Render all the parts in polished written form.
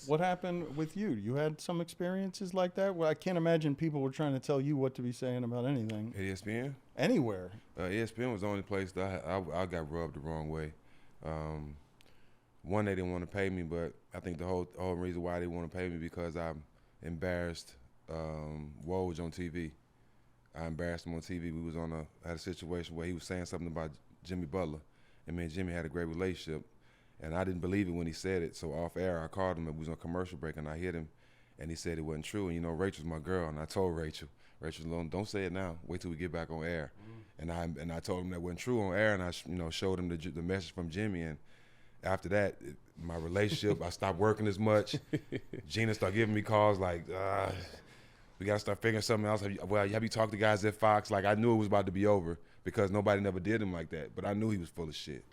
What happened with you? You had some experiences like that? Well, I can't imagine people were trying to tell you what to be saying about anything. ESPN? Anywhere. ESPN was the only place that I got rubbed the wrong way. One, they didn't want to pay me, but I think the whole reason why they didn't want to pay me because I embarrassed Woj on TV. I embarrassed him on TV. We was had a situation where he was saying something about Jimmy Butler, and me and Jimmy had a great relationship, and I didn't believe it when he said it. So off air, I called him. We was on commercial break, and I hit him, and he said it wasn't true. And Rachel's my girl, and I told Rachel, don't say it now. Wait till we get back on air. And I told him that wasn't true on air, and I showed him the message from Jimmy. And after that, my relationship, I stopped working as much. Gina started giving me calls like, we got to start figuring something else. Have you talked to guys at Fox? Like, I knew it was about to be over because nobody never did him like that. But I knew he was full of shit.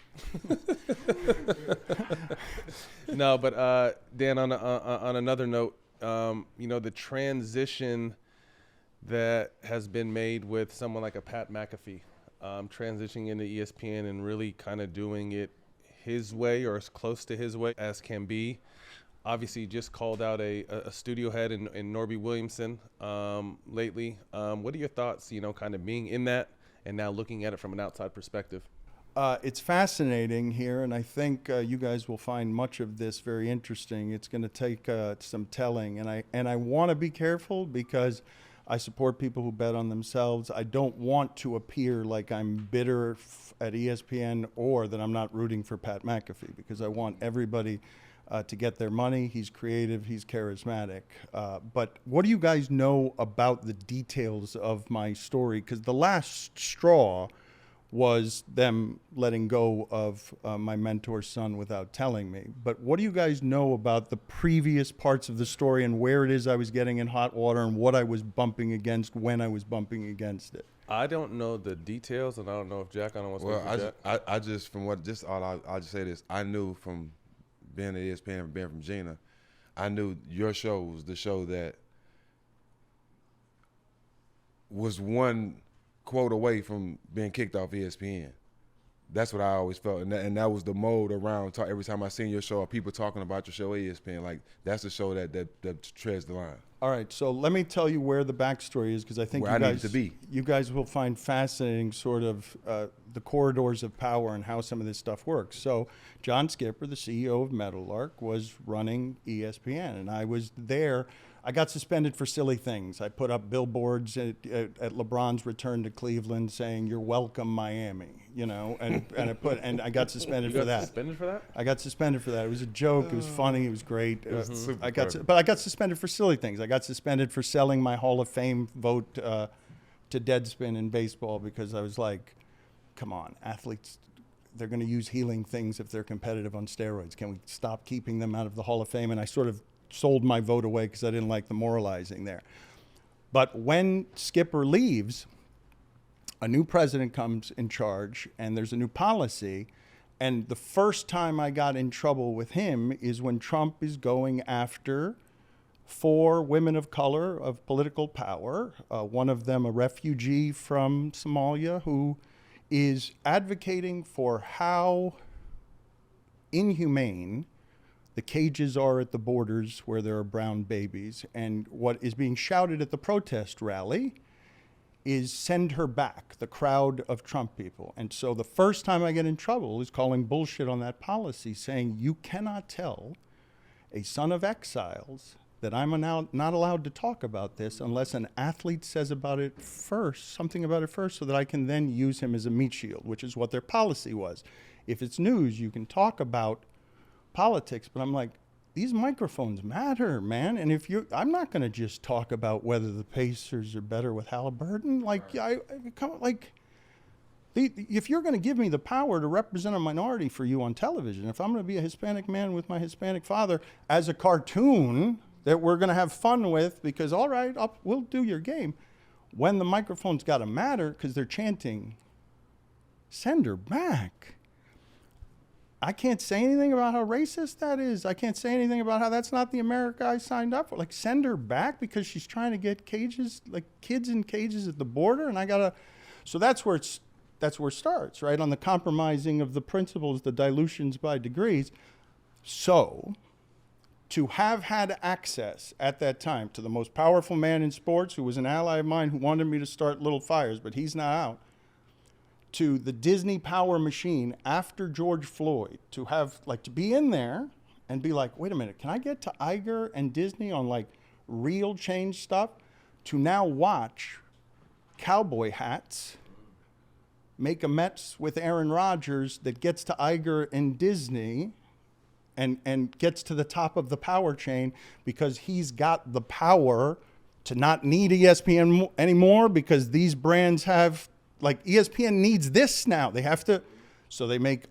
No, but Dan, on another note, the transition that has been made with someone like a Pat McAfee, transitioning into ESPN and really kind of doing it his way or as close to his way as can be. Obviously, just called out a studio head in Norby Williamson lately. What are your thoughts, kind of being in that and now looking at it from an outside perspective? It's fascinating here, and I think you guys will find much of this very interesting. It's going to take some telling, and I want to be careful because I support people who bet on themselves. I don't want to appear like I'm bitter at ESPN or that I'm not rooting for Pat McAfee because I want everybody to get their money. He's creative. He's charismatic. But what do you guys know about the details of my story? Because the last straw was them letting go of my mentor's son without telling me. But what do you guys know about the previous parts of the story and where it is I was getting in hot water and what I was bumping against when I was bumping against it? I don't know the details, and I don't know if Jack, I don't want to speak for Jack. I'll just say this. I knew from being at ESPN and being from Gina, I knew your show was the show that was one quote away from being kicked off ESPN. That's what I always felt, and that was the mode around. Every time I seen your show, or people talking about your show at ESPN, like that's the show that treads the line. All right, so let me tell you where the backstory is because I think you guys will find fascinating sort of the corridors of power and how some of this stuff works. So John Skipper, the CEO of Meadowlark, was running ESPN, and I was there. I got suspended for silly things. I put up billboards at LeBron's return to Cleveland saying, "You're welcome, Miami," and I got suspended for that. Suspended for that? I got suspended for that. It was a joke. It was funny. It was great. I got suspended for silly things. I got suspended for selling my Hall of Fame vote to Deadspin in baseball because I was like, "Come on, athletes. They're going to use healing things if they're competitive on steroids. Can we stop keeping them out of the Hall of Fame?" And I sort of sold my vote away because I didn't like the moralizing there. But when Skipper leaves, a new president comes in charge and there's a new policy. And the first time I got in trouble with him is when Trump is going after 4 women of color of political power, one of them a refugee from Somalia who is advocating for how inhumane the cages are at the borders where there are brown babies. And what is being shouted at the protest rally is send her back, the crowd of Trump people. And so the first time I get in trouble is calling bullshit on that policy, saying you cannot tell a son of exiles that I'm not allowed to talk about this unless an athlete says about it first, something about it first, so that I can then use him as a meat shield, which is what their policy was. If it's news, you can talk about politics, but I'm like, these microphones matter, man. And I'm not going to just talk about whether the Pacers are better with Halliburton. Like, if you're going to give me the power to represent a minority for you on television, if I'm going to be a Hispanic man with my Hispanic father as a cartoon that we're going to have fun with, because all right, we'll do your game. When the microphone's got to matter because they're chanting, send her back. I can't say anything about how racist that is. I can't say anything about how that's not the America I signed up for. Like, send her back because she's trying to get cages, like kids in cages at the border, and I gotta. So that's where it starts, right? On the compromising of the principles, the dilutions by degrees. So to have had access at that time to the most powerful man in sports, who was an ally of mine, who wanted me to start little fires, but he's not out, to the Disney power machine after George Floyd, to have, like, to be in there and be like, wait a minute, can I get to Iger and Disney on, like, real change stuff, to now watch cowboy hats make a Mets with Aaron Rodgers that gets to Iger and Disney and gets to the top of the power chain because he's got the power to not need ESPN anymore, because these brands have, like, ESPN needs this now. They have to, so they make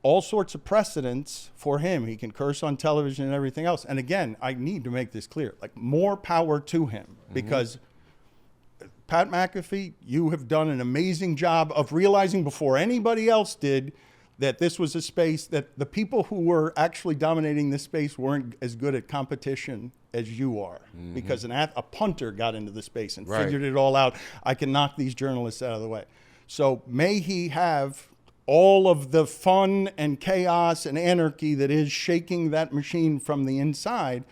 all sorts of precedents for him. He can curse on television and everything else. And again, I need to make this clear, like, more power to him, because Pat McAfee, you have done an amazing job of realizing before anybody else did that this was a space that the people who were actually dominating this space weren't as good at competition as you are, because a punter got into the space and figured it all out. I can knock these journalists out of the way. So may he have all of the fun and chaos and anarchy that is shaking that machine from the inside,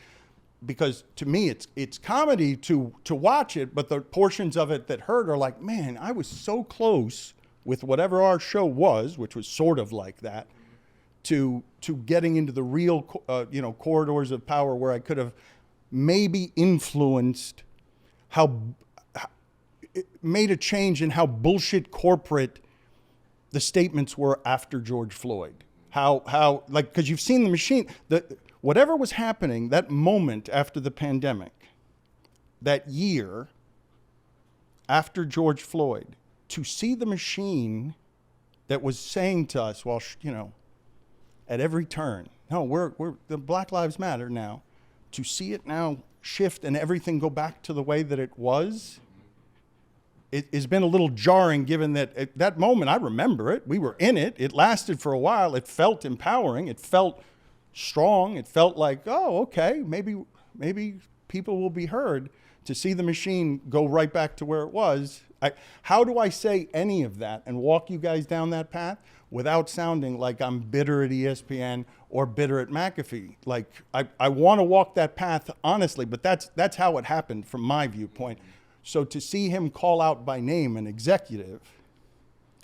because to me it's comedy to watch it, but the portions of it that hurt are like, man, I was so close with whatever our show was, which was sort of like that, to getting into the real corridors of power where I could have maybe influenced made a change in how bullshit corporate the statements were after George Floyd. How like, because you've seen the machine, whatever was happening, that moment after the pandemic, that year after George Floyd, to see the machine that was saying to us, well, at every turn, no, we're the Black Lives Matter now, to see it now shift and everything go back to the way that it was, it has been a little jarring, given that at that moment, I remember it, we were in it, it lasted for a while, it felt empowering, it felt strong, it felt like, oh, okay, maybe people will be heard. To see the machine go right back to where it was, how do I say any of that and walk you guys down that path without sounding like I'm bitter at ESPN or bitter at McAfee? Like, I want to walk that path honestly, but that's how it happened from my viewpoint. So to see him call out by name an executive,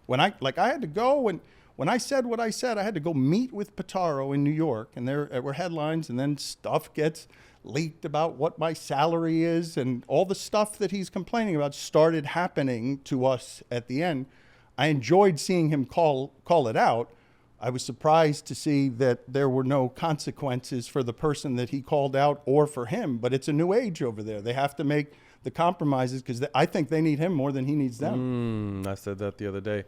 when I had to go, and when I said what I said, I had to go meet with Batard in New York, and there were headlines, and then stuff gets leaked about what my salary is, and all the stuff that he's complaining about started happening to us at the end. I enjoyed seeing him call it out. I was surprised to see that there were no consequences for the person that he called out or for him, but it's a new age over there. They have to make the compromises because I think they need him more than he needs them. I said that the other day.